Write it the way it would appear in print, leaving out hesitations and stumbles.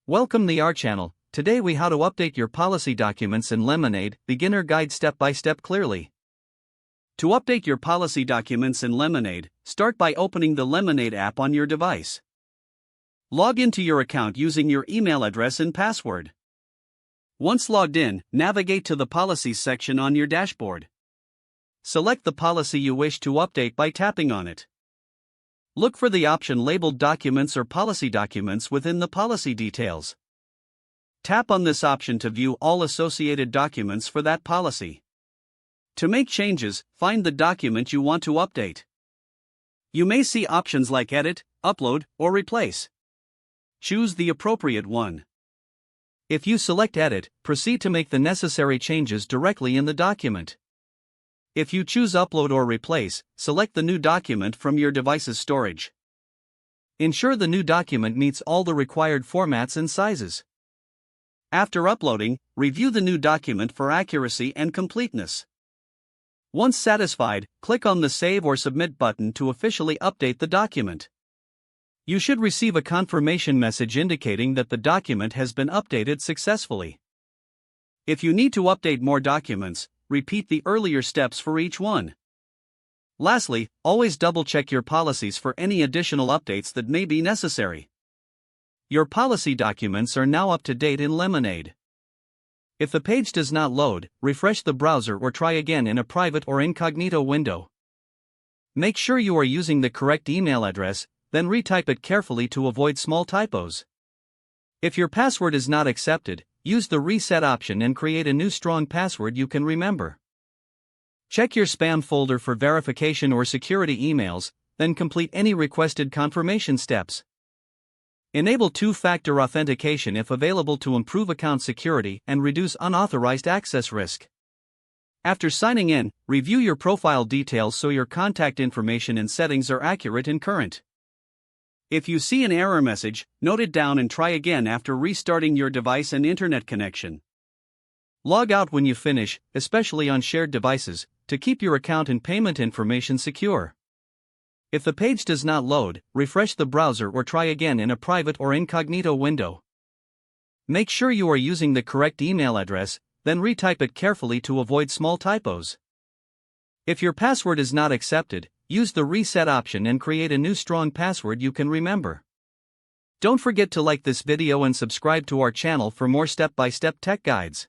Welcome to our channel. Today we how to update your policy documents in Lemonade, beginner guide step by step clearly. To update your policy documents in Lemonade, start by opening the Lemonade app on your device. Log into your account using your email address and password. Once logged in, navigate to the Policies section on your dashboard. Select the policy you wish to update by tapping on it. Look for the option labeled Documents or Policy Documents within the policy details. Tap on this option to view all associated documents for that policy. To make changes, find the document you want to update. You may see options like Edit, Upload, or Replace. Choose the appropriate one. If you select Edit, proceed to make the necessary changes directly in the document. If you choose Upload or Replace, select the new document from your device's storage. Ensure the new document meets all the required formats and sizes. After uploading, review the new document for accuracy and completeness. Once satisfied, click on the Save or Submit button to officially update the document. You should receive a confirmation message indicating that the document has been updated successfully. If you need to update more documents, repeat the earlier steps for each one. Lastly, always double-check your policies for any additional updates that may be necessary. Your policy documents are now up to date in Lemonade. If the page does not load, refresh the browser or try again in a private or incognito window. Make sure you are using the correct email address, then retype it carefully to avoid small typos. If your password is not accepted, use the reset option and create a new strong password you can remember. Check your spam folder for verification or security emails, then complete any requested confirmation steps. Enable two-factor authentication if available to improve account security and reduce unauthorized access risk. After signing in, review your profile details so your contact information and settings are accurate and current. If you see an error message, note it down and try again after restarting your device and internet connection. Log out when you finish, especially on shared devices, to keep your account and payment information secure. If the page does not load, refresh the browser or try again in a private or incognito window. Make sure you are using the correct email address, then retype it carefully to avoid small typos. If your password is not accepted, use the reset option and create a new strong password you can remember. Don't forget to like this video and subscribe to our channel for more step-by-step tech guides.